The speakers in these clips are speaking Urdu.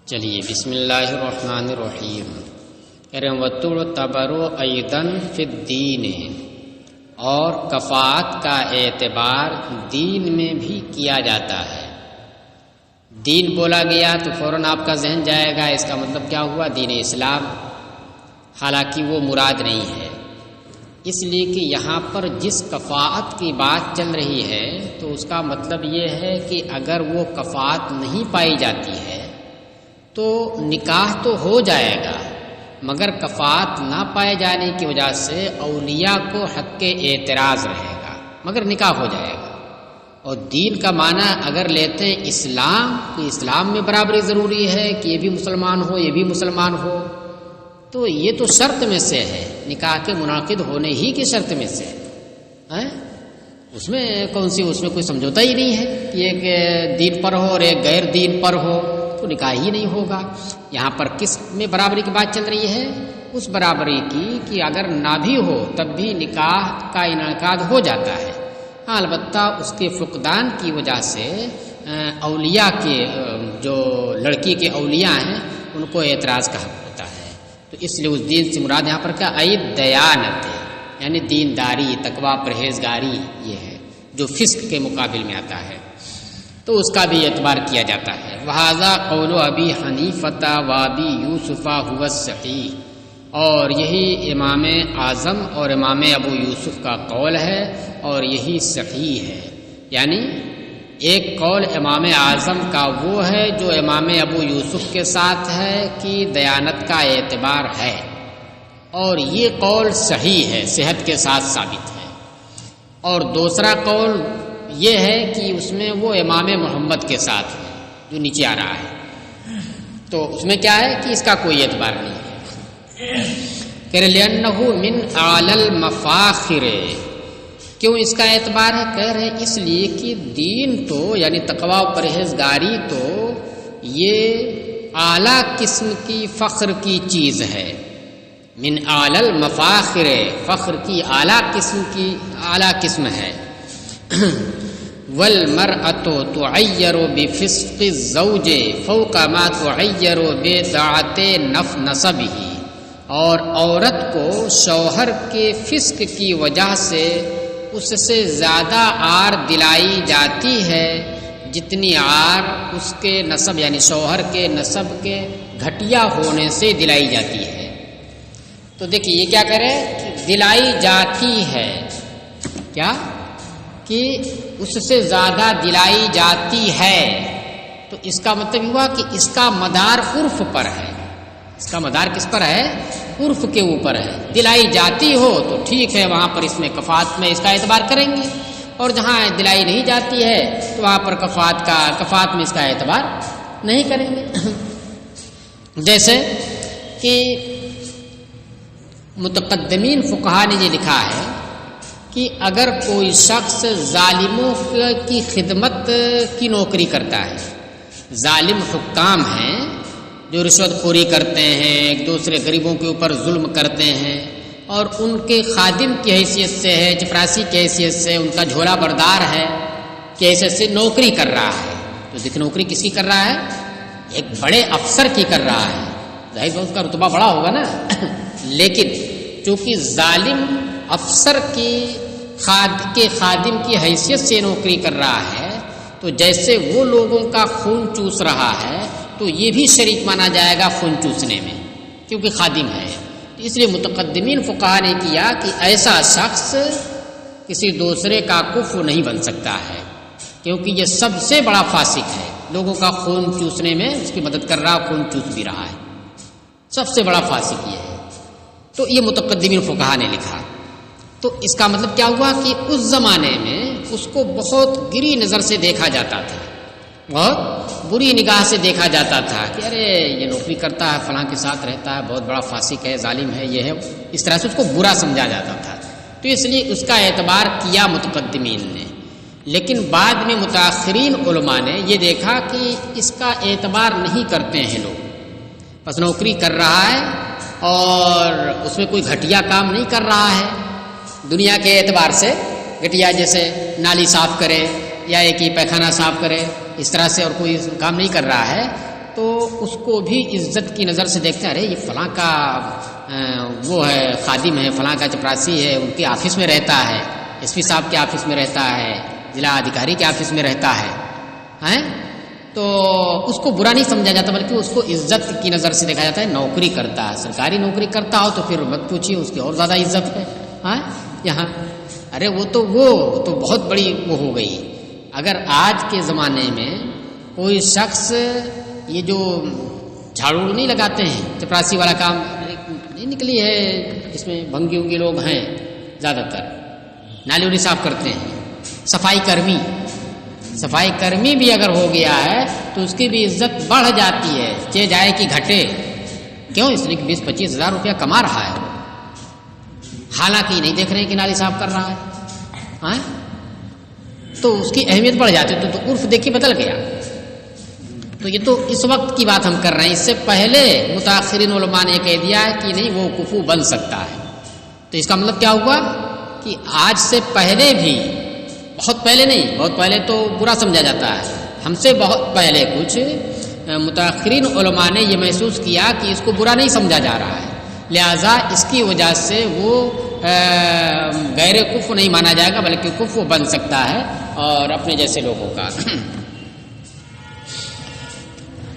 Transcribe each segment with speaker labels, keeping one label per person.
Speaker 1: چلیے بسم اللہ الرحمن الرحیم. وَتُعْتَبَرُ أَيْضًا فِي الدِّينِ، اور کفاءت کا اعتبار دین میں بھی کیا جاتا ہے. دین بولا گیا تو فوراً آپ کا ذہن جائے گا اس کا مطلب کیا ہوا؟ دین اسلام. حالانکہ وہ مراد نہیں ہے، اس لیے کہ یہاں پر جس کفاءت کی بات چل رہی ہے تو اس کا مطلب یہ ہے کہ اگر وہ کفاءت نہیں پائی جاتی ہے تو نکاح تو ہو جائے گا، مگر کفاءت نہ پائے جانے کی وجہ سے اولیاء کو حق اعتراض رہے گا، مگر نکاح ہو جائے گا. اور دین کا معنی اگر لیتے ہیں اسلام، تو اسلام میں برابری ضروری ہے کہ یہ بھی مسلمان ہو یہ بھی مسلمان ہو، تو یہ تو شرط میں سے ہے، نکاح کے منعقد ہونے ہی کی شرط میں سے ہے. اس میں کون سی، اس میں کوئی سمجھوتا ہی نہیں ہے کہ ایک دین پر ہو اور ایک غیر دین پر ہو تو نکاح ہی نہیں ہوگا. یہاں پر کس میں برابری کی بات چل رہی ہے؟ اس برابری کی کہ اگر نہ بھی ہو تب بھی نکاح کا انعقاد ہو جاتا ہے. ہاں البتہ اس کے فقدان کی وجہ سے اولیاء کے جو لڑکی کے اولیاء ہیں ان کو اعتراض کا حق ہوتا ہے. تو اس لیے اس دین سے مراد یہاں پر کیا؟ دیانت، یعنی دینداری، تقوی، پرہیزگاری، یہ ہے جو فسق کے مقابل میں آتا ہے، تو اس کا بھی اعتبار کیا جاتا ہے. وَهَذَا قَوْلُ أَبِي حَنِيفَةَ وَأَبِي يُوسُفَ هُوَ الصَّحِيحُ، اور یہی امام اعظم اور امام ابو یوسف کا قول ہے اور یہی صحیح ہے. یعنی ایک قول امام اعظم کا وہ ہے جو امام ابو یوسف کے ساتھ ہے کہ دیانت کا اعتبار ہے، اور یہ قول صحیح ہے، صحت کے ساتھ ثابت ہے. اور دوسرا قول یہ ہے کہ اس میں وہ امام محمد کے ساتھ ہے جو نیچے آ رہا ہے، تو اس میں کیا ہے کہ اس کا کوئی اعتبار نہیں ہے. کہ لِأَنَّهُ مِنْ أَعْلَى الْمَفَاخِرِ، کیوں اس کا اعتبار ہے؟ کہہ رہے اس لیے کہ دین تو یعنی تقوی و پرہیزگاری تو یہ اعلیٰ قسم کی فخر کی چیز ہے. من اعلی المفاخر، فخر کی اعلیٰ قسم ہے. والمرأة تعیر بفسق الزوج فوق ما تعیر بدعت نسبہ، اور عورت کو شوہر کے فسق کی وجہ سے اس سے زیادہ عار دلائی جاتی ہے جتنی عار اس کے نسب یعنی شوہر کے نسب کے گھٹیا ہونے سے دلائی جاتی ہے. تو دیکھیے یہ کیا کرے کہ دلائی جاتی ہے، کیا کہ اس سے زیادہ دلائی جاتی ہے، تو اس کا مطلب ہوا کہ اس کا مدار عرف پر ہے. اس کا مدار کس پر ہے؟ عرف کے اوپر ہے. دلائی جاتی ہو تو ٹھیک ہے، وہاں پر اس میں کفاءت میں اس کا اعتبار کریں گے، اور جہاں دلائی نہیں جاتی ہے تو وہاں پر کفاءت میں اس کا اعتبار نہیں کریں گے. جیسے کہ متقدمین فقہا نے یہ لکھا ہے کہ اگر کوئی شخص ظالموں کی خدمت کی نوکری کرتا ہے، ظالم حکام ہیں جو رشوت خوری کرتے ہیں، ایک دوسرے غریبوں کے اوپر ظلم کرتے ہیں، اور ان کے خادم کی حیثیت سے ہے، چپراسی کی حیثیت سے، ان کا جھولا بردار ہے کی حیثیت سے نوکری کر رہا ہے. تو دیکھ نوکری کس کی کر رہا ہے؟ ایک بڑے افسر کی کر رہا ہے، ظاہر اس کا رتبہ بڑا ہوگا نا. لیکن چونکہ ظالم افسر کے خادم کی حیثیت سے نوکری کر رہا ہے، تو جیسے وہ لوگوں کا خون چوس رہا ہے تو یہ بھی شریک مانا جائے گا خون چوسنے میں، کیونکہ خادم ہے. اس لیے متقدمین فقہا نے کیا کہ ایسا شخص کسی دوسرے کا کفو نہیں بن سکتا ہے، کیونکہ یہ سب سے بڑا فاسق ہے، لوگوں کا خون چوسنے میں اس کی مدد کر رہا ہے، خون چوس بھی رہا ہے، سب سے بڑا فاسق یہ ہے. تو یہ متقدمین فقہا نے لکھا. تو اس کا مطلب کیا ہوا کہ اس زمانے میں اس کو بہت گری نظر سے دیکھا جاتا تھا، بہت بری نگاہ سے دیکھا جاتا تھا کہ ارے یہ نوکری کرتا ہے، فلاں کے ساتھ رہتا ہے، بہت بڑا فاسق ہے، ظالم ہے، یہ ہے، اس طرح سے اس کو برا سمجھا جاتا تھا. تو اس لیے اس کا اعتبار کیا متقدمین نے. لیکن بعد میں متاخرین علماء نے یہ دیکھا کہ اس کا اعتبار نہیں کرتے ہیں لوگ، بس نوکری کر رہا ہے اور اس میں کوئی گھٹیا کام نہیں کر رہا ہے دنیا کے اعتبار سے. گھٹیا جیسے نالی صاف کرے یا ایک ہی پیخانہ صاف کرے، اس طرح سے اور کوئی کام نہیں کر رہا ہے، تو اس کو بھی عزت کی نظر سے دیکھتے ہیں، ارے یہ فلاں کا وہ ہے خادم ہے، فلاں کا چپراسی ہے، ان کے آفس میں رہتا ہے، ایس پی صاحب کے آفس میں رہتا ہے، ضلع ادھیکاری کے آفس میں رہتا ہے، تو اس کو برا نہیں سمجھا جاتا بلکہ اس کو عزت کی نظر سے دیکھا جاتا ہے، نوکری کرتا ہے، سرکاری نوکری کرتا ہو تو پھر مت پوچھیے، اس کی اور زیادہ عزت ہے یہاں، ارے وہ تو بہت بڑی وہ ہو گئی۔ اگر آج کے زمانے میں کوئی شخص یہ جو جھاڑو نہیں لگاتے ہیں، چپراسی والا کام نہیں نکلی ہے، اس میں بھنگی ونگی لوگ ہیں زیادہ تر، نالی ولی صاف کرتے ہیں، صفائی کرمی بھی اگر ہو گیا ہے تو اس کی بھی عزت بڑھ جاتی ہے، چاہے جائے کہ گھٹے، کیوں؟ اس لیے کہ 20-25 ہزار روپیہ کما رہا ہے، حالانکہ نہیں دیکھ رہے ہیں کہ نالی صاف کر رہا ہے، تو اس کی اہمیت بڑھ جاتی ہے۔ تو عرف دیکھیے بدل گیا۔ تو یہ تو اس وقت کی بات ہم کر رہے ہیں، اس سے پہلے متاخرین علماء نے کہہ دیا ہے کہ نہیں، وہ کفو بن سکتا ہے۔ تو اس کا مطلب کیا ہوا کہ آج سے پہلے بھی، بہت پہلے نہیں، بہت پہلے تو برا سمجھا جاتا ہے، ہم سے بہت پہلے کچھ متاخرین علماء نے یہ محسوس کیا کہ اس کو برا نہیں سمجھا جا رہا ہے، لہذا اس کی وجہ سے وہ غیر کفو نہیں مانا جائے گا بلکہ کفو بن سکتا ہے اور اپنے جیسے لوگوں کا۔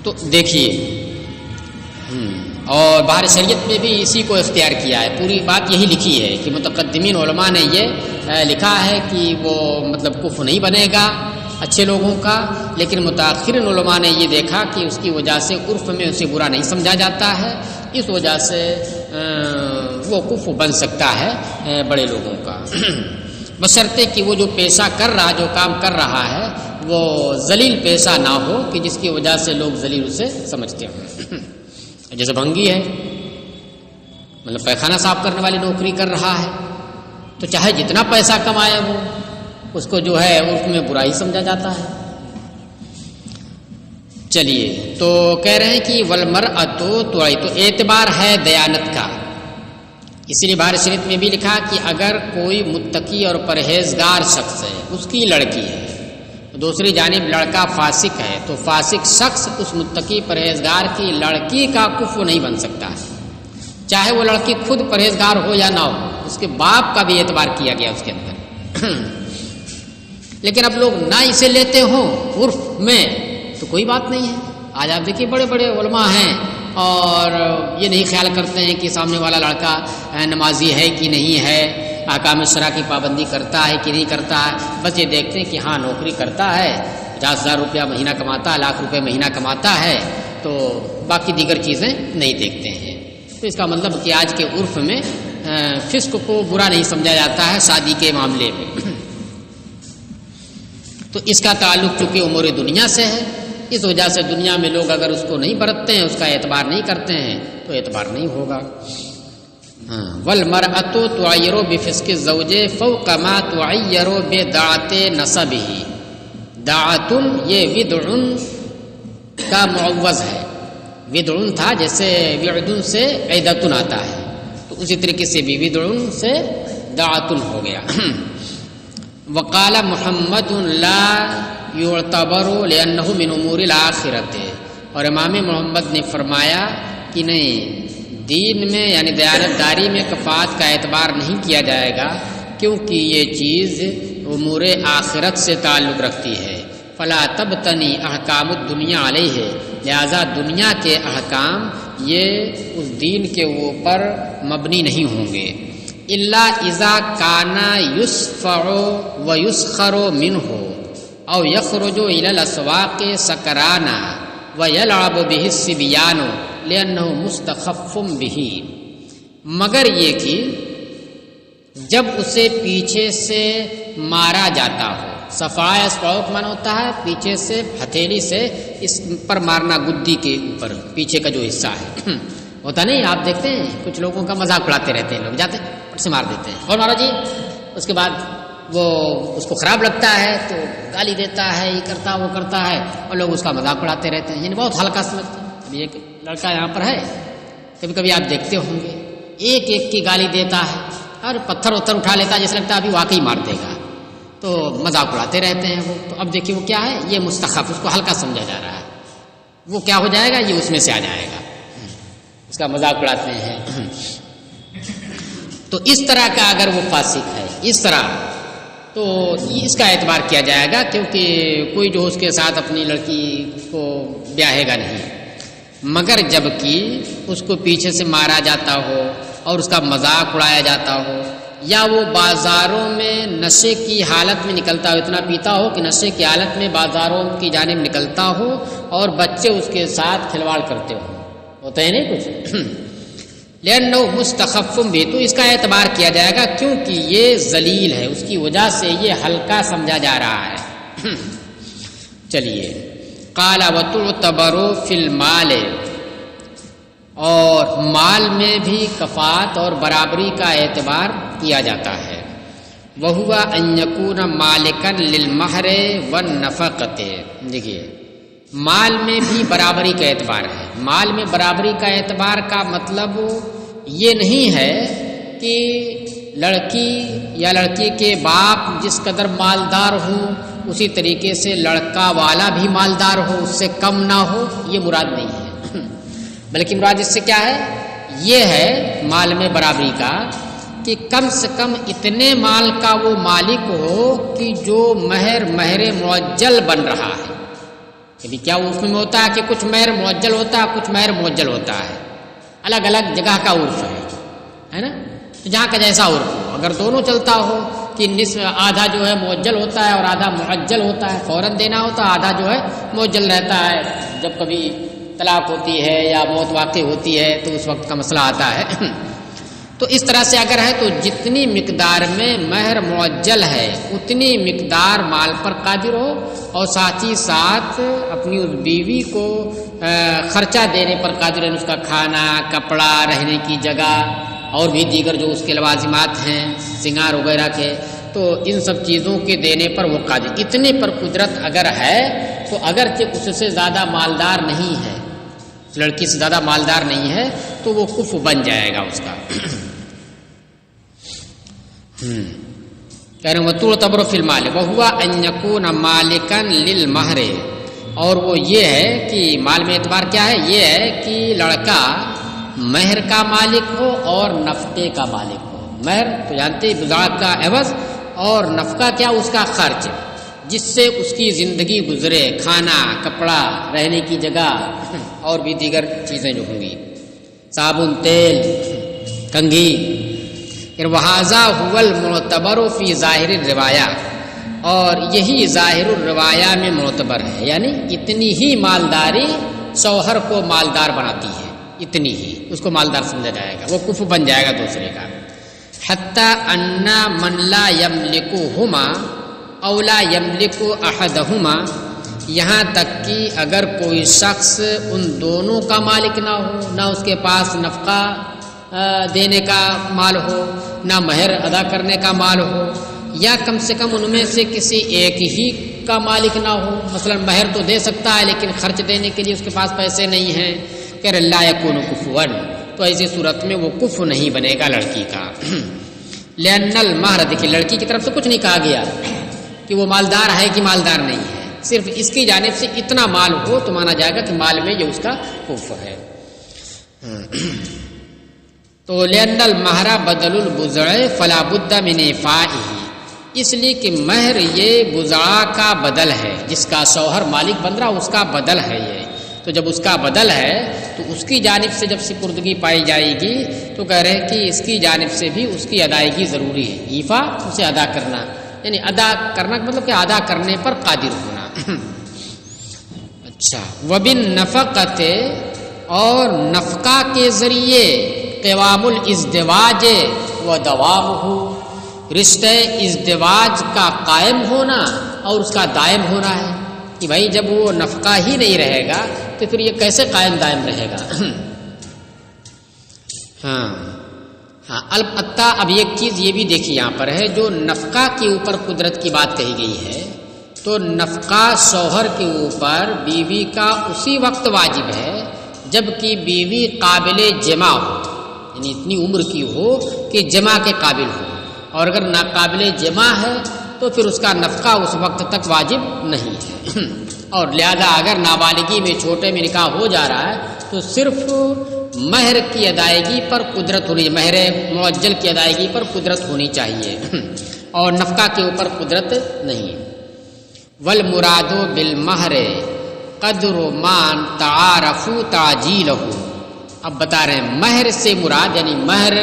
Speaker 1: تو دیکھیے، اور باہر شریعت میں بھی اسی کو اختیار کیا ہے، پوری بات یہی لکھی ہے کہ متقدمین علماء نے یہ لکھا ہے کہ وہ مطلب کفر نہیں بنے گا اچھے لوگوں کا، لیکن متاخرین علماء نے یہ دیکھا کہ اس کی وجہ سے عرف میں اسے برا نہیں سمجھا جاتا ہے، اس وجہ سے وہ کفر بن سکتا ہے بڑے لوگوں کا، بشرطے کہ وہ جو پیشہ کر رہا، جو کام کر رہا ہے وہ ذلیل پیشہ نہ ہو کہ جس کی وجہ سے لوگ ذلیل اسے سمجھتے ہیں۔ جیسے بھنگی ہے، مطلب پیخانہ صاف کرنے والی نوکری کر رہا ہے، تو چاہے جتنا پیسہ کمائے وہ، اس کو جو ہے عرف میں برا ہی سمجھا جاتا ہے۔ چلیے، تو کہہ رہے ہیں کہ والمرأۃ تعی، تو اعتبار ہے دیانت کا، اسی لیے بہار شریف میں بھی لکھا کہ اگر کوئی متقی اور پرہیزگار شخص ہے، اس کی لڑکی ہے، دوسری جانب لڑکا فاسق ہے، تو فاسق شخص اس متقی پرہیزگار کی لڑکی کا کفو نہیں بن سکتا ہے، چاہے وہ لڑکی خود پرہیزگار ہو یا نہ ہو، اس کے باپ کا بھی اعتبار کیا گیا اس کے اندر۔ لیکن اب لوگ نہ اسے لیتے ہوں عرف میں تو کوئی بات نہیں ہے۔ آج آپ دیکھیے بڑے بڑے علماء ہیں اور یہ نہیں خیال کرتے ہیں کہ سامنے والا لڑکا نمازی ہے کہ نہیں ہے، احکام شرع کی پابندی کرتا ہے کہ نہیں کرتا ہے، بس یہ دیکھتے ہیں کہ ہاں نوکری کرتا ہے، 50,000 روپیہ مہینہ کماتا ہے، لاکھ روپے مہینہ کماتا ہے، تو باقی دیگر چیزیں نہیں دیکھتے ہیں۔ تو اس کا مطلب کہ آج کے عرف میں فسق کو برا نہیں سمجھا جاتا ہے شادی کے معاملے میں۔ تو اس کا تعلق چونکہ امور دنیا سے ہے، اس وجہ سے دنیا میں لوگ اگر اس کو نہیں برتتے ہیں، اس کا اعتبار نہیں کرتے ہیں تو اعتبار نہیں ہوگا۔ والمرأۃ تعیر بفسق الزوج فوق ما تعیر بدعۃ نسبہ، دعۃ یہ ودع کا معوض ہے، ودع تھا جیسے وعد سے عیدۃ آتا ہے، تو اسی طریقے سے بھی ودع سے دعۃ ہو گیا۔ وقال محمد لا يعتبر لأنه من امور الآخرۃ، اور امام محمد نے فرمایا کہ نہیں، دین میں یعنی دیانت داری میں کفات کا اعتبار نہیں کیا جائے گا کیونکہ یہ چیز امور آخرت سے تعلق رکھتی ہے۔ فلا تبتنی احکام الدنیا علیہ، لہذا دنیا کے احکام یہ اس دین کے اوپر مبنی نہیں ہوں گے۔ الا اذا کان یسفع ویسخر منہ او یخرج الی الاسواق سکرانا ویلعب به الصبیان لأنه مستخف به، مگر یہ کہ جب اسے پیچھے سے مارا جاتا ہو، صفائے اسفعوک من ہوتا ہے پیچھے سے ہتھیلی سے اس پر مارنا، گدی کے اوپر پیچھے کا جو حصہ ہے ہوتا نہیں، آپ دیکھتے ہیں کچھ لوگوں کا مذاق اڑاتے رہتے ہیں، لوگ جاتے ہیں سے مار دیتے ہیں، اور مارو جی، اس کے بعد وہ اس کو خراب لگتا ہے تو گالی دیتا ہے، یہ کرتا وہ کرتا ہے، اور لوگ اس کا مذاق اڑاتے رہتے ہیں، یعنی بہت ہلکا سمجھتے ہیں۔ ابھی ایک لڑکا یہاں پر ہے، کبھی کبھی آپ دیکھتے ہوں گے ایک ایک کی گالی دیتا ہے اور پتھر وتھر اٹھا لیتا ہے، جیسے لگتا ہے ابھی واقعی مار دے گا، تو مذاق اڑاتے رہتے ہیں وہ۔ تو اب دیکھیے وہ کیا ہے، یہ مستخف، اس کو ہلکا سمجھا جا رہا ہے، وہ کیا ہو جائے گا؟ یہ اس میں سے آ جائے گا، اس کا مذاق اڑاتے ہیں۔ تو اس طرح کا اگر وہ فاسق ہے اس طرح، تو اس کا اعتبار کیا جائے گا، کیونکہ کوئی جو اس کے ساتھ اپنی لڑکی کو بیاہے گا نہیں، مگر جب کہ اس کو پیچھے سے مارا جاتا ہو اور اس کا مذاق اڑایا جاتا ہو، یا وہ بازاروں میں نشے کی حالت میں نکلتا ہو، اتنا پیتا ہو کہ نشے کی حالت میں بازاروں کی جانب نکلتا ہو اور بچے اس کے ساتھ کھلواڑ کرتے ہو، ہوتا ہے نہیں کچھ، لأنه مستخف بھی، تو اس کا اعتبار کیا جائے گا کیونکہ یہ ذلیل ہے، اس کی وجہ سے یہ ہلکا سمجھا جا رہا ہے۔ چلیے، قال وتعتبر فی المال، اور مال میں بھی کفات اور برابری کا اعتبار کیا جاتا ہے۔ وہو ان یکون مالکا للمہر والنفقۃ، دیکھیے مال میں بھی برابری کا اعتبار ہے۔ مال میں برابری کا اعتبار کا مطلب یہ نہیں ہے کہ لڑکی یا لڑکی کے باپ جس قدر مالدار ہوں اسی طریقے سے لڑکا والا بھی مالدار ہو، اس سے کم نہ ہو، یہ مراد نہیں ہے، بلکہ مراد اس سے کیا ہے؟ یہ ہے مال میں برابری کا کہ کم سے کم اتنے مال کا وہ مالک ہو کہ جو مہر معجل بن رہا ہے۔ کبھی کیا اس میں ہوتا ہے کہ کچھ مہر معجل ہوتا ہے، کچھ مہر معجل ہوتا ہے، الگ الگ جگہ کا عرف ہے نا، تو جہاں کا جیسا عرف ہو، اگر دونوں چلتا ہو کہ آدھا جو ہے معجل ہوتا ہے اور آدھا معجل ہوتا ہے، فوراً دینا ہوتا ہے، آدھا جو ہے معجل رہتا ہے، جب کبھی طلاق ہوتی ہے یا موت واقع ہوتی ہے تو اس وقت کا مسئلہ آتا ہے۔ تو اس طرح سے اگر ہے تو جتنی مقدار میں مہر معجل ہے اتنی مقدار مال پر قادر ہو، اور ساتھ ہی ساتھ اپنی اس بیوی کو خرچہ دینے پر قادر ہے، اس کا کھانا، کپڑا، رہنے کی جگہ اور بھی دیگر جو اس کے لوازمات ہیں سنگار وغیرہ کے، تو ان سب چیزوں کے دینے پر وہ قادر، اتنے پر قدرت اگر ہے تو اگرچہ اس سے زیادہ مالدار نہیں ہے، لڑکی سے زیادہ مالدار نہیں ہے، تو وہ کف بن جائے گا اس کا۔ کہہ رہے ہیں وتعتبر فی المال وہو ان یکون مالکا للمہر، اور وہ یہ ہے کہ مال میں اعتبار کیا ہے؟ یہ ہے کہ لڑکا مہر کا مالک ہو اور نفقے کا مالک ہو۔ مہر تو جانتے ہیں بضاعت کا عوض، اور نفقہ کیا؟ اس کا خرچ، جس سے اس کی زندگی گزرے، کھانا، کپڑا، رہنے کی جگہ اور بھی دیگر چیزیں جو ہوں گی، صابن، تیل، کنگھی۔ وَهَذَا هُوَ الْمُعْتَبَرُ فِي ظَاهِرِ الرِّوَایَہ، اور یہی ظاہر الروایہ میں معتبر ہے، یعنی اتنی ہی مالداری شوہر کو مالدار بناتی ہے، اتنی ہی اس کو مالدار سمجھا جائے گا، وہ کفو بن جائے گا دوسرے کا۔ حَتَّى أَنَّ مَنْ لَا يَمْلِكُهُمَا أَوْ لَا يَمْلِكُ أَحَدَهُمَا، یہاں تک کہ اگر کوئی شخص ان دونوں کا مالک نہ ہو، نہ اس کے پاس نفقہ دینے کا مال ہو، نہ مہر ادا کرنے کا مال ہو، یا کم سے کم ان میں سے کسی ایک ہی کا مالک نہ ہو، مثلا مہر تو دے سکتا ہے لیکن خرچ دینے کے لیے اس کے پاس پیسے نہیں ہیں، کہ لا یکون کفوا، تو ایسی صورت میں وہ کفو نہیں بنے گا لڑکی کا۔ لأن المہر، دیکھیے لڑکی کی طرف سے کچھ نہیں کہا گیا کہ وہ مالدار ہے کہ مالدار نہیں ہے، صرف اس کی جانب سے اتنا مال ہو تو مانا جائے گا کہ مال میں یہ اس کا کفو ہے۔ تو لأن المہر بدل البضع فلا بد من ایفائہ، اس لیے کہ مہر یہ بضاع کا بدل ہے، جس کا شوہر مالک بن رہا اس کا بدل ہے یہ، تو جب اس کا بدل ہے تو اس کی جانب سے جب سپردگی پائی جائے گی تو کہہ رہے ہیں کہ اس کی جانب سے بھی اس کی ادائیگی ضروری ہے، ایفا اسے ادا کرنا، یعنی ادا کرنا کا مطلب کہ ادا کرنے پر قادر ہونا۔ اچھا، وبالنفقۃ، اور نفقہ کے ذریعے قوام الازدواج و دوامہ، رشتہ ازدواج کا قائم ہونا اور اس کا دائم ہونا ہے، کہ بھائی جب وہ نفقہ ہی نہیں رہے گا تو پھر یہ کیسے قائم دائم رہے گا۔ ہاں البتہ اب ایک چیز یہ بھی دیکھیے یہاں پر ہے، جو نفقہ کے اوپر قدرت کی بات کہی گئی ہے، تو نفقہ شوہر کے اوپر بیوی کا اسی وقت واجب ہے جبکہ بیوی قابل جمع ہو، یعنی اتنی عمر کی ہو کہ جمع کے قابل ہو، اور اگر ناقابل جمع ہے تو پھر اس کا نفقہ اس وقت تک واجب نہیں ہے۔ اور لہذا اگر نابالغی میں چھوٹے میں نکاح ہو جا رہا ہے تو صرف مہر کی ادائیگی پر قدرت ہونی، مہر معجل کی ادائیگی پر قدرت ہونی چاہیے اور نفقہ کے اوپر قدرت نہیں۔ والمراد بالمہر قدر مان تعارفوا تعجیلہ، اب بتا رہے ہیں مہر سے مراد یعنی مہر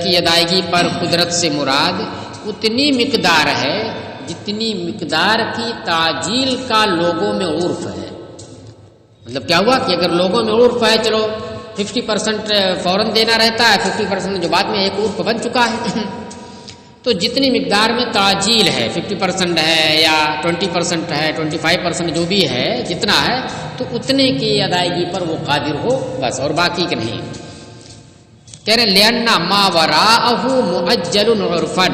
Speaker 1: کی ادائیگی پر قدرت سے مراد اتنی مقدار ہے جتنی مقدار کی تعجیل کا لوگوں میں عرف ہے۔ مطلب کیا ہوا کہ اگر لوگوں میں عرف ہے چلو 50% فوراً دینا رہتا ہے، 50% جو بعد میں ایک عرف بن چکا ہے تو جتنی مقدار میں تعجیل ہے 50% ہے یا 20% ہے 25% جو بھی ہے جتنا ہے تو اتنے کی ادائیگی پر وہ قادر ہو بس، اور باقی کے نہیں۔ کہہ رہے لأن ما وراءہ مؤجل عرفا،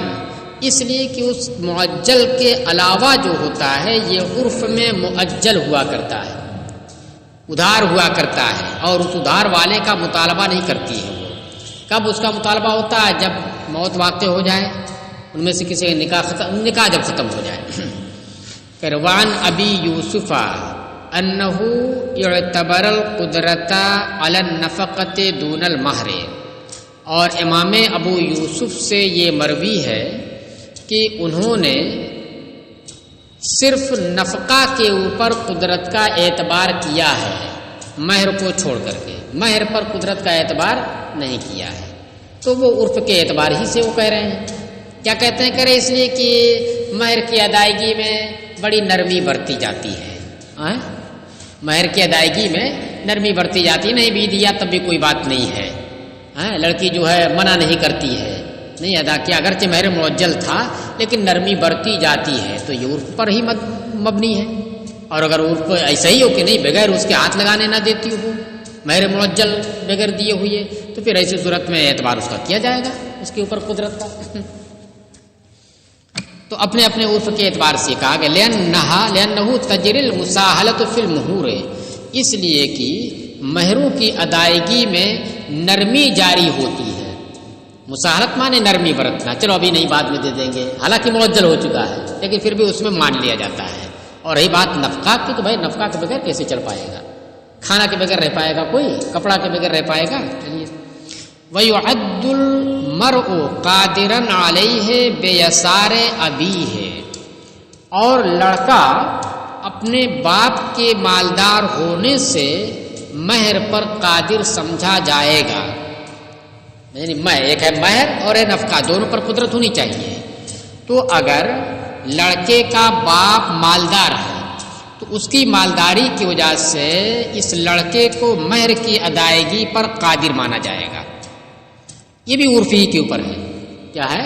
Speaker 1: اس لیے کہ اس معجل کے علاوہ جو ہوتا ہے یہ عرف میں مؤجل ہوا کرتا ہے، ادھار ہوا کرتا ہے، اور اس ادھار والے کا مطالبہ نہیں کرتی ہے وہ۔ کب اس کا مطالبہ ہوتا ہے؟ جب موت واقع ہو جائے، ان میں سے کسی کا نکاح جب ختم ہو جائے۔ پھر وعن ابی یوسف انہ یعتبر القدرۃ علی النفقۃ دون المہر، اور امام ابو یوسف سے یہ مروی ہے کہ انہوں نے صرف نفقہ کے اوپر قدرت کا اعتبار کیا ہے، مہر کو چھوڑ کر کے مہر پر قدرت کا اعتبار نہیں کیا ہے۔ تو وہ عرف کے اعتبار ہی سے وہ کہہ رہے ہیں۔ کیا کہتے ہیں؟ کرے اس لیے کہ مہر کی ادائیگی میں بڑی نرمی برتی جاتی ہے، مہر کی ادائیگی میں نرمی برتی جاتی ہے، نہیں بھی دیا تب بھی کوئی بات نہیں ہے، لڑکی جو ہے منع نہیں کرتی ہے، نہیں ادا کیا، اگرچہ مہر معجل تھا لیکن نرمی برتی جاتی ہے، تو یہ عرف پر ہی مبنی ہے۔ اور اگر عرف ایسا ہی ہو کہ نہیں بغیر اس کے ہاتھ لگانے نہ دیتی ہو، مہر معجل بغیر دیے ہوئے، تو پھر ایسی صورت میں اعتبار اس کا کیا جائے گا اس کے اوپر قدرت کا۔ تو اپنے اپنے عرف کے اعتبار سے کہا گیا لأنہ تجری المساہلۃ فی المہور، اس لیے کہ مہروں کی ادائیگی میں نرمی جاری ہوتی ہے۔ مساہلت مانے نرمی برتنا، چلو ابھی نہیں بعد میں دے دیں گے، حالانکہ معجل ہو چکا ہے لیکن پھر بھی اس میں مان لیا جاتا ہے۔ اور رہی بات نفقہ کی تو بھائی نفقہ کے بغیر کیسے چل پائے گا، کھانا کے بغیر رہ پائے گا کوئی، کپڑا کے بغیر رہ پائے گا؟ چلیے وَيُعَدُّ الْمَرْءُ قَادِرًا عَلَيْهِ بِيَسَارِ أَبِيهِ، اور لڑکا اپنے باپ کے مالدار ہونے سے مہر پر قادر سمجھا جائے گا۔ یعنی ایک ہے مہر اور ایک نفقہ، دونوں پر قدرت ہونی چاہیے۔ تو اگر لڑکے کا باپ مالدار ہے تو اس کی مالداری کی وجہ سے اس لڑکے کو مہر کی ادائیگی پر قادر مانا جائے گا۔ یہ بھی عرف ہی کے اوپر ہے، کیا ہے؟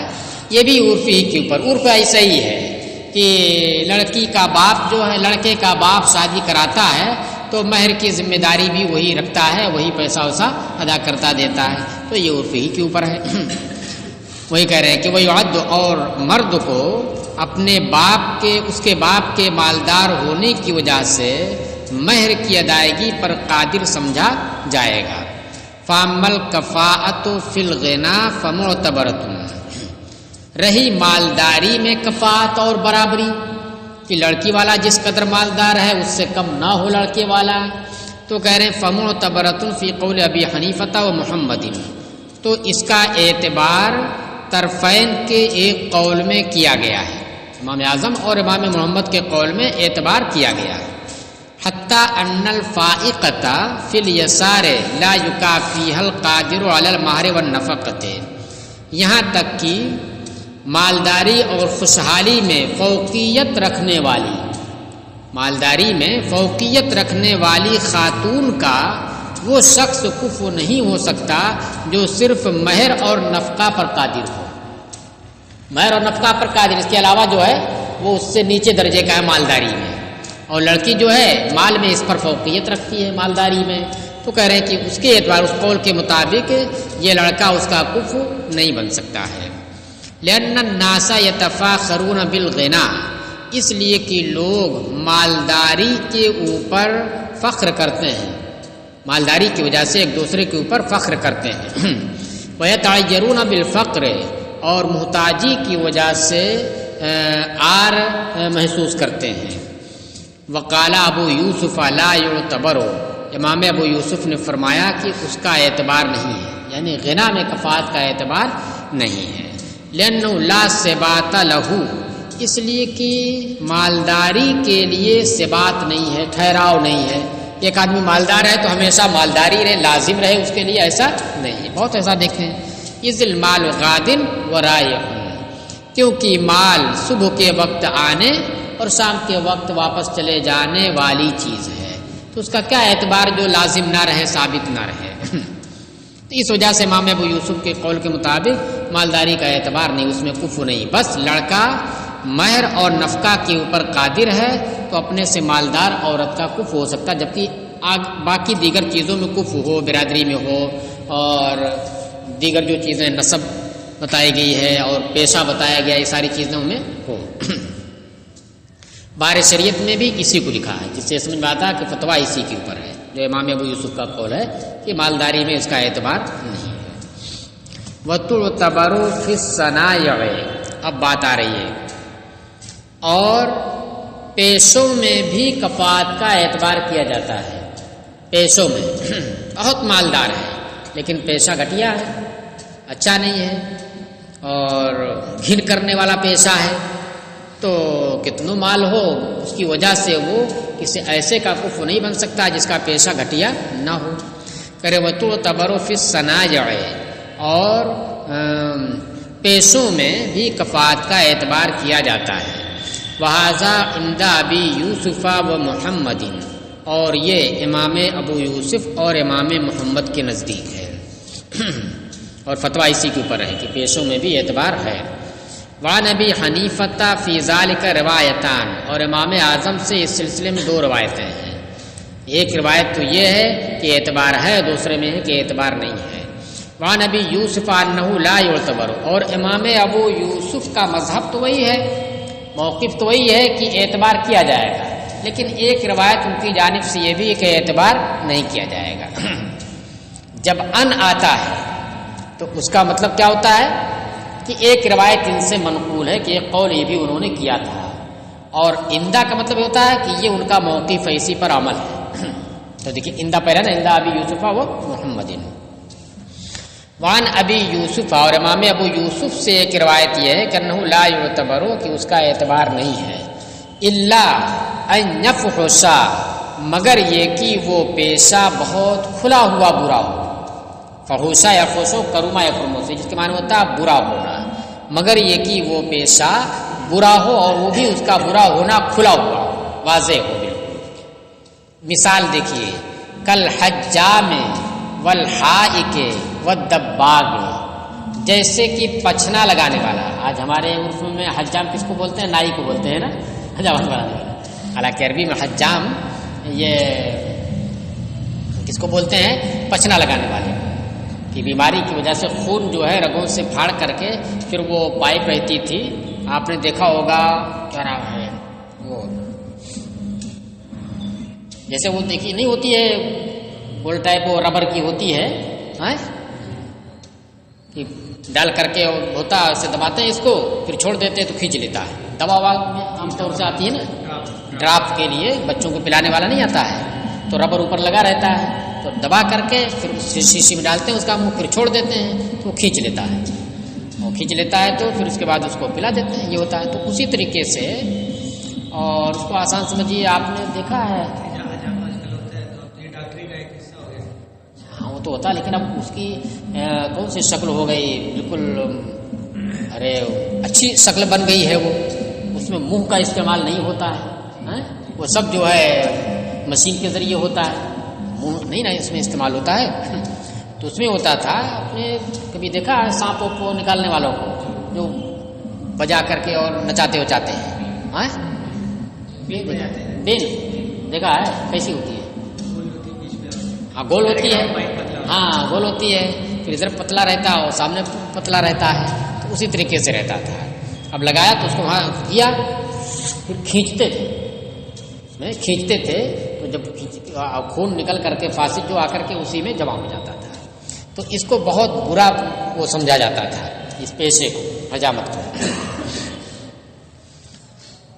Speaker 1: یہ بھی عرف ہی کے اوپر، عرف ایسا ہی ہے کہ لڑکی کا باپ جو ہے، لڑکے کا باپ شادی کراتا ہے تو مہر کی ذمہ داری بھی وہی رکھتا ہے، وہی پیسہ ویسا ادا کرتا دیتا ہے، تو یہ عرف ہی کے اوپر ہے۔ وہی کہہ رہے ہیں کہ وہی عد، اور مرد کو اپنے باپ کے، اس کے باپ کے مالدار ہونے کی وجہ سے مہر کی ادائیگی پر قادر سمجھا جائے گا۔ فَأَمَّا الْكَفَاءَةُ فِي الْغِنَىٰ فَمُعْتَبَرَةٌ، رہی مالداری میں کفاءت اور برابری کہ لڑکی والا جس قدر مالدار ہے اس سے کم نہ ہو لڑکے والا، تو کہہ رہے ہیں فَمُعْتَبَرَةٌ فِي قَوْلِ أَبِي حَنِيفَةَ وَمُحَمَّدٍ، تو اس کا اعتبار طرفین کے ایک قول میں کیا گیا ہے، امام اعظم اور امام محمد کے قول میں اعتبار کیا گیا ہے۔ حتیٰ ان الفائقۃ فی الیسار لا یکافیھا القادر علی المہر والنفقۃ، یہاں تک کہ مالداری اور خوشحالی میں فوقیت رکھنے والی، مالداری میں فوقیت رکھنے والی خاتون کا وہ شخص کفو نہیں ہو سکتا جو صرف مہر اور نفقہ پر قادر ہو، مہر اور نفقہ پر قادر، اس کے علاوہ جو ہے وہ اس سے نیچے درجے کا ہے مالداری میں، اور لڑکی جو ہے مال میں اس پر فوقیت رکھتی ہے مالداری میں، تو کہہ رہے ہیں کہ اس کے اعتبار، اس قول کے مطابق یہ لڑکا اس کا کفو نہیں بن سکتا ہے۔ لأن الناس يتفاخرون بالغنى، اس لیے کہ لوگ مالداری کے اوپر فخر کرتے ہیں، مالداری کی وجہ سے ایک دوسرے کے اوپر فخر کرتے ہیں۔ وَيَتَعَيَّرُونَ بِالْفَقْرِ، اور محتاجی کی وجہ سے عار محسوس کرتے ہیں۔ وقال ابو یوسف لا یعتبر، امام ابو یوسف نے فرمایا کہ اس کا اعتبار نہیں ہے، یعنی غنا میں کفات کا اعتبار نہیں ہے، لأنه لا ثبات له، اس لیے کہ مالداری کے لیے ثبات نہیں ہے، ٹھہراؤ نہیں ہے۔ ایک آدمی مالدار ہے تو ہمیشہ مالداری رہے، لازم رہے، اس کے لیے ایسا نہیں ہے۔ بہت ایسا دیکھیں، اذ المال غاد ورائع، کیونکہ مال صبح کے وقت آنے اور شام کے وقت واپس چلے جانے والی چیز ہے، تو اس کا کیا اعتبار جو لازم نہ رہے، ثابت نہ رہے۔ تو اس وجہ سے امام ابو یوسف کے قول کے مطابق مالداری کا اعتبار نہیں، اس میں کفو نہیں، بس لڑکا مہر اور نفقہ کے اوپر قادر ہے تو اپنے سے مالدار عورت کا کفو ہو سکتا، جبکہ باقی دیگر چیزوں میں کفو ہو، برادری میں ہو اور دیگر جو چیزیں نسب بتائی گئی ہے اور پیشہ بتایا گیا، یہ ساری چیزوں میں ہو۔ بار شریعت میں بھی اسی کو لکھا ہے، جس سے سمجھ میں آتا ہے کہ فتویٰ اسی کے اوپر ہے، جو امام ابو یوسف کا قول ہے کہ مالداری میں اس کا اعتبار نہیں ہے۔ وَتُعْتَبَرُ فِي الصَّنَائِعِ، اب بات آ رہی ہے، اور پیشوں میں بھی کفات کا اعتبار کیا جاتا ہے۔ پیشوں میں بہت مالدار ہے لیکن پیشہ گھٹیا ہے، اچھا نہیں ہے اور گھن کرنے والا پیشہ ہے، تو کتنوں مال ہو اس کی وجہ سے وہ کسی ایسے کا کفو نہیں بن سکتا جس کا پیشہ گھٹیا نہ ہو۔ کرے وَتُعْتَبَرُ فِي الصَّنَائِعِ، اور پیشوں میں بھی کفات کا اعتبار کیا جاتا ہے۔ وَهَذَا عِنْدَ أَبِي يُوسُفَ وَمُحَمَّدٍ، اور یہ امام ابو یوسف اور امام محمد کے نزدیک ہے، اور فتویٰ اسی کے اوپر ہے کہ پیشوں میں بھی اعتبار ہے۔ وعن ابی حنیفۃ فی ذالک روایتان، اور امام اعظم سے اس سلسلے میں دو روایتیں ہیں، ایک روایت تو یہ ہے کہ اعتبار ہے، دوسرے میں ہے کہ اعتبار نہیں ہے۔ وعن ابی یوسف انہ لا یعتبر، اور امام ابو یوسف کا مذہب تو وہی ہے، موقف تو وہی ہے کہ اعتبار کیا جائے گا، لیکن ایک روایت ان کی جانب سے یہ بھی ہے کہ اعتبار نہیں کیا جائے گا۔ جب ان آتا ہے تو اس کا مطلب کیا ہوتا ہے کہ ایک روایت ان سے منقول ہے کہ ایک قول یہ بھی انہوں نے کیا تھا، اور اندہ کا مطلب ہوتا ہے کہ یہ ان کا موقف ہے، اسی پر عمل ہے۔ تو دیکھیے اندہ پہلا نا، اندہ ابی یوسف و محمد۔ وعن ابی یوسف، اور امام ابو یوسف سے ایک روایت یہ ہے کہ انہ لا یعتبر، کہ اس کا اعتبار نہیں ہے، الا ان یفحش، مگر یہ کہ وہ پیشہ بہت کھلا ہوا برا ہو۔ فحوشا یا فوشو کروما یا کرمو سے، جس کے معنی ہوتا ہے برا ہونا، مگر یہ کہ وہ پیشہ برا ہو اور وہ بھی اس کا برا ہونا کھلا ہوا واضح ہو بالکل۔ مثال دیکھیے، کل حجام والحائق والدباغ، جیسے کہ پچھنا لگانے والا، آج ہمارے عرف میں حجام کس کو بولتے ہیں؟ نائی کو بولتے ہیں نا، حجام لگانے والا، حالانکہ عربی میں حجام یہ کس کو بولتے ہیں؟ پچھنا لگانے والے کی بیماری کی وجہ سے خون جو ہے رگوں سے پھاڑ کر کے پھر وہ پائپ رہتی تھی، آپ نے دیکھا ہوگا، کیا نام ہے وہ، جیسے وہ دیکھی نہیں ہوتی ہے گول ٹائپ، وہ ربر کی ہوتی ہے، کہ ڈال کر کے ہوتا ہے، اسے دباتے ہیں اس کو، پھر چھوڑ دیتے ہیں تو کھینچ لیتا ہے۔ دوا میں عام طور سے آتی ہے نا، ڈراپ کے لیے بچوں کو پلانے والا نہیں آتا ہے، تو ربر اوپر لگا رہتا ہے، تو دبا کر کے پھر شیشی میں ڈالتے ہیں اس کا منہ، پھر چھوڑ دیتے ہیں تو وہ کھینچ لیتا ہے، وہ کھینچ لیتا ہے تو پھر اس کے بعد اس کو پلا دیتے ہیں، یہ ہوتا ہے۔ تو اسی طریقے سے، اور اس کو آسان سمجھیے، آپ نے دیکھا ہے، ہاں وہ تو ہوتا ہے، لیکن اب اس کی کون سی شکل ہو گئی، بالکل ارے اچھی شکل بن گئی ہے، وہ اس میں منہ کا استعمال نہیں ہوتا ہے، وہ سب جو ہے مشین کے ذریعے ہوتا ہے، منہ نہیں نا اس میں استعمال ہوتا ہے۔ تو اس میں ہوتا تھا، آپ نے کبھی دیکھا ہے سانپوں کو نکالنے والوں کو جو بجا کر کے اور نچاتے وچاتے ہیں، بین دیکھا ہے کیسی ہوتی ہے؟ ہاں گول ہوتی ہے، ہاں گول ہوتی ہے، پھر ادھر پتلا رہتا ہے اور سامنے پتلا رہتا ہے، تو اسی طریقے سے رہتا تھا۔ اب لگایا تو اس کو وہاں کیا، پھر کھینچتے تھے تو جب خون نکل کر کے فاسد جو آ کر کے اسی میں جمع ہو جاتا تھا، تو اس کو بہت برا وہ سمجھا جاتا تھا، اس پیشے کو، حجامت کو۔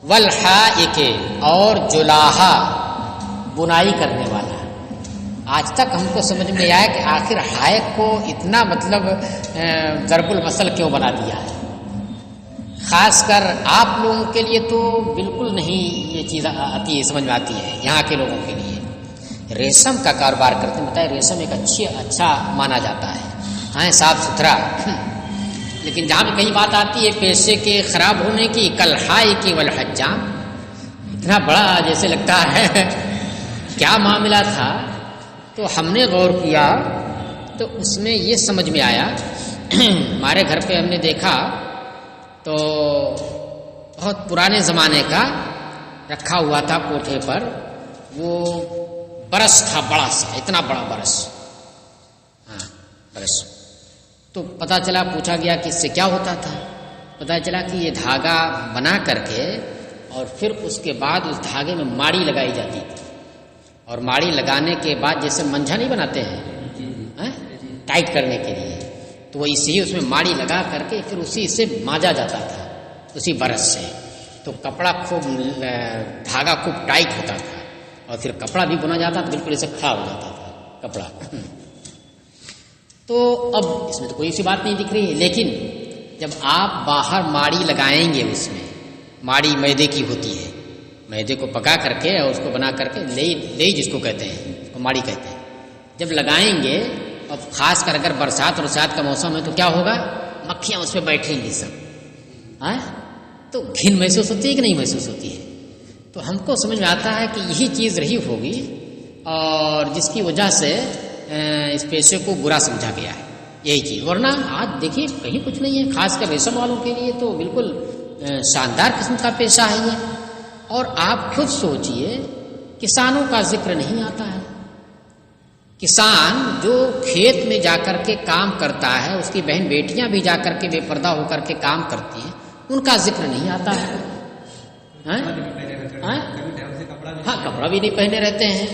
Speaker 1: والحائک اور جلاہا بنائی کرنے والا. آج تک ہم کو سمجھ میں آیا کہ آخر حائک کو اتنا مطلب ضرب المثل کیوں بنا دیا ہے. خاص کر آپ لوگوں کے لیے تو بالکل نہیں یہ چیز آتی ہے، سمجھ میں آتی ہے. یہاں کے لوگوں کے لیے ریشم کا کاروبار کرتے ہیں، بتائیں ریشم ایک اچھا مانا جاتا ہے، ہاں صاف ستھرا. لیکن جہاں بھی کہیں بات آتی ہے پیسے کے خراب ہونے کی، کالحائک والحجام، اتنا بڑا جیسے لگتا ہے کیا معاملہ تھا. تو ہم نے غور کیا تو اس میں یہ سمجھ میں آیا. ہمارے گھر پہ ہم نے دیکھا تو بہت پرانے زمانے کا رکھا ہوا تھا کوٹھے پر، وہ برس تھا بڑا سا، اتنا بڑا برس، ہاں برس. تو پتہ چلا، پوچھا گیا کہ اس سے کیا ہوتا تھا. پتہ چلا کہ یہ دھاگا بنا کر کے اور پھر اس کے بعد اس دھاگے میں ماڑی لگائی جاتی تھی، اور ماڑی لگانے کے بعد جیسے منجھا نہیں بناتے ہیں ٹائٹ کرنے کے لیے، تو وہ اسی اس میں ماڑی لگا کر کے پھر اسی سے مانجا جاتا تھا اسی برس سے. تو کپڑا خوب دھاگا خوب ٹائٹ ہوتا تھا اور پھر کپڑا بھی بنا جاتا تھا، بالکل اسے کھڑا ہو جاتا تھا کپڑا. تو اب اس میں تو کوئی سی بات نہیں دکھ رہی ہے، لیکن جب آپ باہر ماڑی لگائیں گے، اس میں ماڑی میدے کی ہوتی ہے، میدے کو پکا کر کے اور اس کو بنا کر کے لئی جس کو کہتے ہیں، اس کو ماڑی کہتے ہیں. جب لگائیں گے، اب خاص کر اگر برسات کا موسم ہے تو کیا ہوگا، مکھیاں اس پہ بیٹھیں گی سب، تو گھن محسوس ہوتی ہے کہ نہیں محسوس ہوتی ہے. تو ہم کو سمجھ میں آتا ہے کہ یہی چیز رہی ہوگی اور جس کی وجہ سے اس پیشے کو برا سمجھا گیا ہے، یہی چیز. ورنہ آج دیکھیے کہیں کچھ نہیں ہے، خاص کر ریشم والوں کے لیے تو بالکل شاندار قسم کا پیشہ ہے یہ. اور آپ خود سوچئے، کسانوں کا ذکر نہیں آتا ہے. کسان جو کھیت میں جا کر کے کام کرتا ہے، اس کی بہن بیٹیاں بھی جا کر کے بے پردہ ہو کر کے کام کرتی ہیں، ان کا ذکر نہیں آتا ہے. ہاں کپڑا بھی نہیں پہنے رہتے ہیں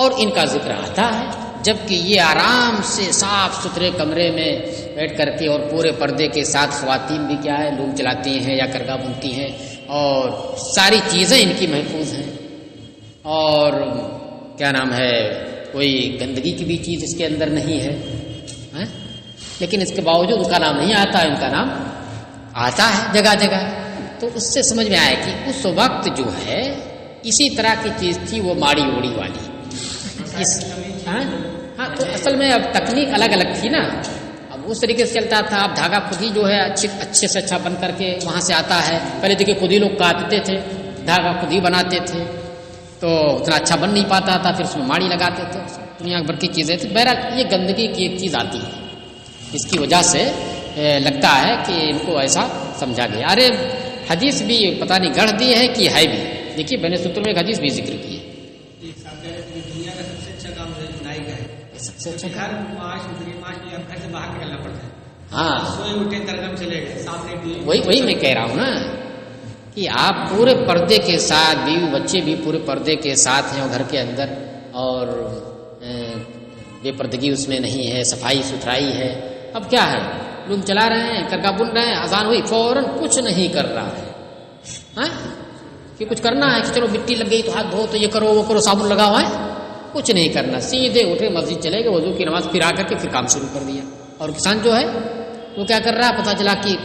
Speaker 1: اور ان کا ذکر آتا ہے، جبکہ یہ آرام سے صاف ستھرے کمرے میں بیٹھ کر کے اور پورے پردے کے ساتھ خواتین بھی کیا ہے لوگ چلاتی ہیں یا کرگا بنتی ہیں اور ساری چیزیں ان کی محفوظ ہیں، اور کیا نام ہے کوئی گندگی کی بھی چیز اس کے اندر نہیں ہے. لیکن اس کے باوجود ان کا نام نہیں آتا ہے، ان کا نام آتا ہے جگہ جگہ. تو اس سے سمجھ میں آیا کہ اس وقت جو ہے اسی طرح کی چیز تھی وہ ماڑی اوڑی والی. ہاں تو اصل میں اب تکنیک الگ الگ تھی نا، اب اس طریقے سے چلتا تھا. اب دھاگا خود ہی جو ہے اچھے سے اچھا بن کر کے وہاں سے آتا ہے. پہلے دیکھیے خود ہی لوگ کاٹتے تھے، دھاگا خود ہی بناتے تھے، تو اتنا اچھا بن نہیں پاتا تھا، پھر اس میں ماڑی لگاتے تھے. دنیا بھر کی چیزیں تھیں. بہرحال یہ گندگی کی ایک چیز آتی ہے، اس کی وجہ سے لگتا ہے کہ ان کو ایسا سمجھا گیا. ارے حدیث بھی پتہ نہیں گڑھ دی ہے کہ ہے بھی. دیکھیے بین سوتر میں ایک حدیث بھی ذکر کی ہے.
Speaker 2: دنیا کا سب سے اچھا کام نائی کا ہے.
Speaker 1: سب سے اچھا
Speaker 2: گھر معاش گھر سے باہر نکلنا پڑتا ہے.
Speaker 1: ہاں
Speaker 2: سوئے اٹھے ترغم چلے گئے ساتھ.
Speaker 1: وہی میں کہہ رہا ہوں نا کہ آپ پورے پردے کے ساتھ، بیوی بچے بھی پورے پردے کے ساتھ ہیں گھر کے اندر، اور بے پردگی اس میں نہیں ہے، صفائی ستھرائی ہے. اب کیا ہے لوگ چلا رہے ہیں، کرگا بن رہے ہیں، اذان ہوئی فوراً کچھ نہیں کر رہا ہے. کہ کچھ کرنا ہے کہ چلو مٹی لگ گئی تو ہاتھ دھو، تو یہ کرو وہ کرو، صابن لگا ہوا ہے، کچھ نہیں کرنا. سیدھے اٹھے مسجد چلے گئے، وضو کی نماز پھر آ کر کے پھر کام شروع کر دیا. اور کسان جو ہے وہ کیا کر رہا ہے، پتہ چلا کہ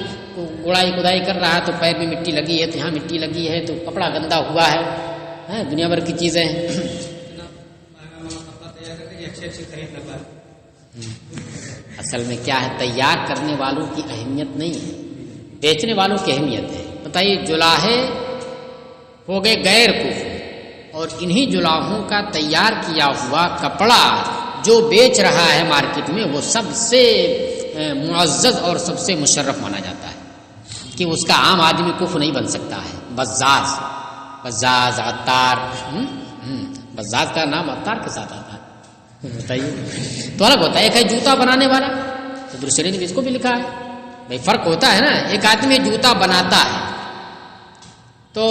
Speaker 1: گڑائی کدائی کر رہا ہے تو پیر میں مٹی لگی ہے، تو یہاں مٹی لگی ہے، تو کپڑا گندا ہوا ہے. دنیا بھر کی چیزیں ہیں. اصل میں کیا ہے، تیار کرنے والوں کی اہمیت نہیں ہے، بیچنے والوں کی اہمیت ہے. بتائیے جلاہے ہو گئے غیر کفر، اور انہی جلاہوں کا تیار کیا ہوا کپڑا جو بیچ رہا ہے مارکیٹ میں، وہ سب سے معزز اور سب سے مشرف مانا جاتا ہے کہ اس کا عام آدمی کفر نہیں بن سکتا ہے. بزاز عطار، بزاز کا نام عطار کے ساتھ آتا ہے. بتائیے تو الگ ہوتا ہے. ایک ہے جوتا بنانے والا، تو دوسرے نے اس کو بھی لکھا ہے. بھائی فرق ہوتا ہے نا. ایک آدمی جوتا بناتا ہے تو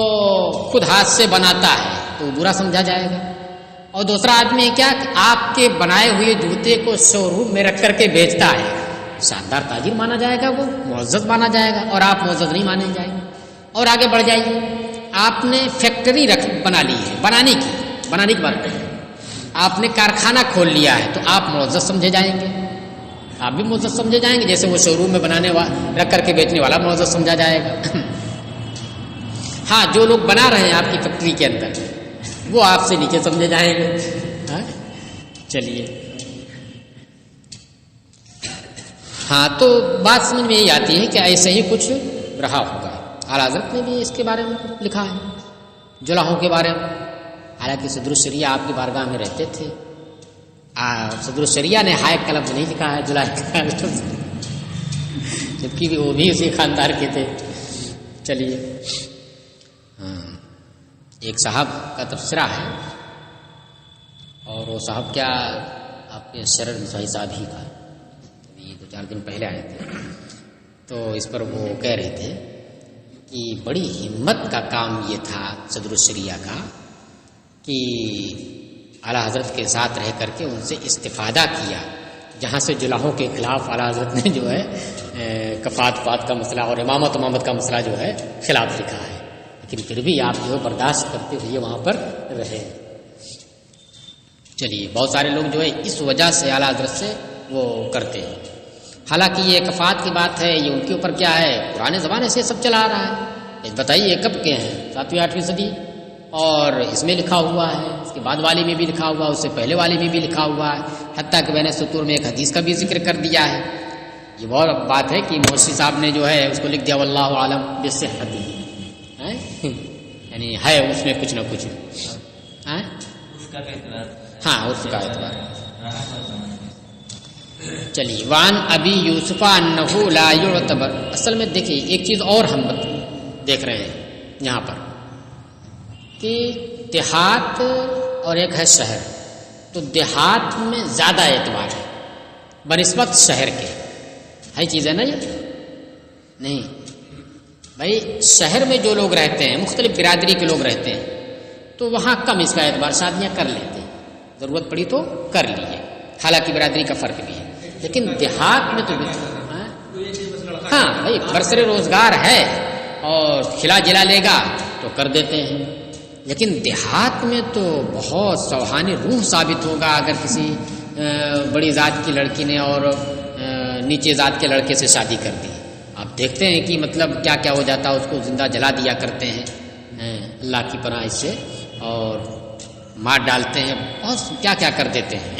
Speaker 1: خود ہاتھ سے بناتا ہے تو برا سمجھا جائے گا، اور دوسرا آدمی کیا کہ آپ کے بنائے ہوئے جوتے کو شو روم میں رکھ کر کے بیچتا ہے، شاندار تاجر مانا جائے گا، وہ معزز مانا جائے گا، اور آپ معزز نہیں مانے جائیں گے. اور آگے بڑھ جائیے، آپ نے فیکٹری بنا لی ہے، بنانے کی بات ہے، آپ نے کارخانہ کھول لیا ہے، تو آپ معزز سمجھے جائیں گے، آپ بھی معزز سمجھے جائیں گے، جیسے وہ شو روم میں بنانے والا رکھ کر کے بیچنے والا معزز سمجھا جائے گا۔ ہاں، جو لوگ بنا رہے ہیں آپ کی فیکٹری کے اندر وہ آپ سے نیچے سمجھے جائیں گے۔ چلیے، ہاں، تو بات سمجھ میں یہی آتی ہے کہ ایسے ہی کچھ رہا ہوگا۔ اعلیٰ حضرت نے بھی اس کے بارے میں لکھا ہے، جلاحوں کے بارے میں، حالانکہ صدر الشریعہ آپ کی بارگاہ میں رہتے تھے، صدر الشریعہ نے حائق کا لفظ نہیں لکھا ہے، جلاح کا لفظ، جبکہ وہ بھی اسی خاندان کے تھے۔ چلیے، ایک صاحب کا تبصرہ ہے، اور وہ صاحب کیا آپ کے شرر مسائی صاحب ہی کا، ابھی 2-4 دن پہلے آئے تھے، تو اس پر وہ کہہ رہے تھے کہ بڑی ہمت کا کام یہ تھا صدر الشریعہ کا کہ اعلیٰ حضرت کے ساتھ رہ کر کے ان سے استفادہ کیا، جہاں سے جلاحوں کے خلاف اعلیٰ حضرت نے جو ہے کفات پات کا مسئلہ اور امامت کا مسئلہ جو ہے خلاف لکھا ہے، لیکن پھر بھی آپ جو ہے برداشت کرتے ہوئے وہاں پر رہے۔ چلیے، بہت سارے لوگ جو ہے اس وجہ سے اعلیٰ حضرت سے وہ کرتے ہیں، حالانکہ یہ کفات کی بات ہے، یہ ان کے اوپر کیا ہے، پرانے زمانے سے سب چلا آ رہا ہے۔ بتائیے یہ کب کے ہیں، 7ویں 8ویں صدی، اور اس میں لکھا ہوا ہے، اس کے بعد والے میں بھی لکھا ہوا ہے، اس سے پہلے والے میں بھی لکھا ہوا ہے، حتیٰ کہ میں نے سطور میں ایک حدیث کا بھی ذکر کر دیا ہے۔ یہ بہت بات ہے کہ موسی صاحب نے جو ہے اس کو لکھ دیا واللہ عالم بصحتہ، یعنی ہے اس میں کچھ نہ کچھ، ہاں اس کا اعتبار۔ چلیے، وان ابی یوسف انہ لا یعتبر، اصل میں دیکھیے ایک چیز اور ہم دیکھ رہے ہیں یہاں پر کہ دیہات اور ایک ہے شہر، تو دیہات میں زیادہ اعتبار ہے بنسبت شہر کے، ہے چیز ہے نا یہ؟ نہیں بھائی، شہر میں جو لوگ رہتے ہیں، مختلف برادری کے لوگ رہتے ہیں، تو وہاں کم اس کا اعتبار، شادیاں کر لیتے ہیں، ضرورت پڑی تو کر لیے، حالانکہ برادری کا فرق بھی ہے، لیکن دیہات میں تو ہاں بھائی برسر روزگار ہے اور کھلا جلا لے گا تو کر دیتے ہیں، لیکن دیہات میں تو بہت سوہانی روح ثابت ہوگا اگر کسی بڑی ذات کی لڑکی نے اور نیچے ذات کے لڑکے سے شادی کر دی، آپ دیکھتے ہیں کہ مطلب کیا کیا ہو جاتا ہے، اس کو زندہ جلا دیا کرتے ہیں اللہ کی پناہ سے، اور مار ڈالتے ہیں، بہت کیا کیا کر دیتے ہیں۔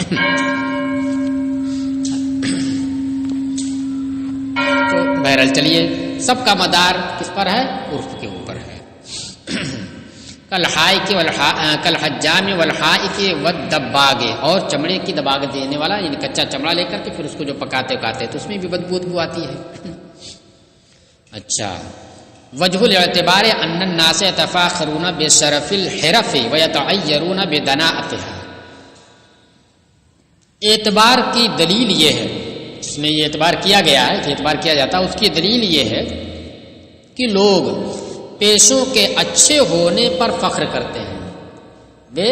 Speaker 1: تو بہرحال چلیے، سب کا مدار کس پر ہے؟ عرف کے اوپر ہے۔ کل حجام والحائق والدباغ، اور چمڑے کی دباغ دینے والا، یعنی کچا چمڑا لے کر کے پھر اس کو جو پکاتے تو اس میں بھی بدبو آتی ہے۔ اچھا، وجہ الاعتبار ان الناس يتفاخرون بشرف الحرف ويتعيرون بدناءتها، اعتبار کی دلیل یہ ہے، جس میں یہ اعتبار کیا گیا ہے کہ اعتبار کیا جاتا ہے، اس کی دلیل یہ ہے کہ لوگ پیشوں کے اچھے ہونے پر فخر کرتے ہیں، بے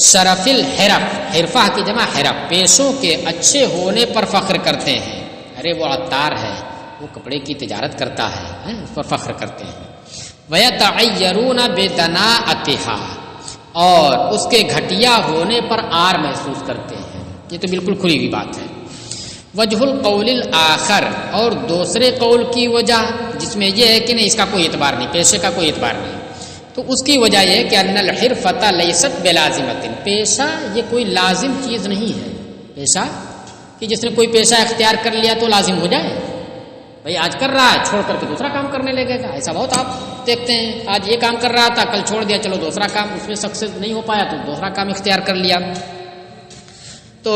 Speaker 1: شرف الحرف، حرفہ کی جمع حرف، پیشوں کے اچھے ہونے پر فخر کرتے ہیں، ارے وہ عطار ہے، وہ کپڑے کی تجارت کرتا ہے، اس پر فخر کرتے ہیں۔ وَيَتَعَيَّرُونَ بِدَنَاءَتِهَا، اور اس کے گھٹیا ہونے پر آر محسوس کرتے ہیں، یہ تو بالکل کھلی ہوئی بات ہے۔ وجہ القول الآخر، اور دوسرے قول کی وجہ، جس میں یہ ہے کہ نہیں اس کا کوئی اعتبار نہیں، پیشے کا کوئی اعتبار نہیں، تو اس کی وجہ یہ ہے کہ ان الحرفۃ لیست بلازمۃ، پیشہ یہ کوئی لازم چیز نہیں ہے، پیشہ کہ جس نے کوئی پیشہ اختیار کر لیا تو لازم ہو جائے، بھائی آج کر رہا ہے چھوڑ کر کے دوسرا کام کرنے لگے گا، ایسا بہت آپ دیکھتے ہیں، آج یہ کام کر رہا تھا کل چھوڑ دیا، چلو دوسرا کام اس میں سکسیس نہیں ہو پایا تو دوسرا کام اختیار کر لیا۔ تو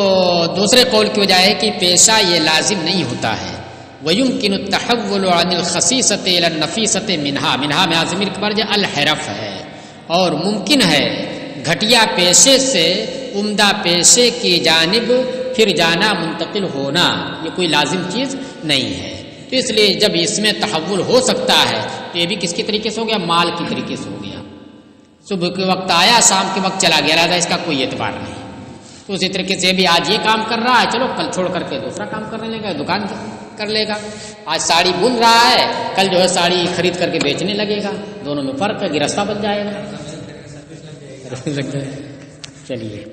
Speaker 1: دوسرے قول کی وجہ ہے کہ پیشہ یہ لازم نہیں ہوتا ہے۔ وَيُمْكِنُ التَّحَوُّلُ عَنِ الْخَصِيصَةِ إِلَى النَّفِيسَةِ مِنْهَا میں ضمیر کا مرجع الحرف ہے، اور ممکن ہے گھٹیا پیشے سے عمدہ پیشے کی جانب پھر جانا، منتقل ہونا، یہ کوئی لازم چیز نہیں ہے، تو اس لیے جب اس میں تحول ہو سکتا ہے تو یہ بھی کس کے طریقے سے ہو گیا؟ مال کی طریقے سے ہو گیا، صبح کے وقت آیا شام کے وقت چلا گیا، لہٰذا اس کا کوئی اعتبار نہیں۔ تو اسی طریقے سے بھی آج یہ کام کر رہا ہے، چلو کل چھوڑ کر کے دوسرا کام کرنے لگے گا، دکان کر لے گا. آج ساڑی بن رہا ہے، کل جو ہے ساڑی خرید کر کے بیچنے لگے گا. دونوں میں فرق ہے، گرستہ بن جائے گا. چلیے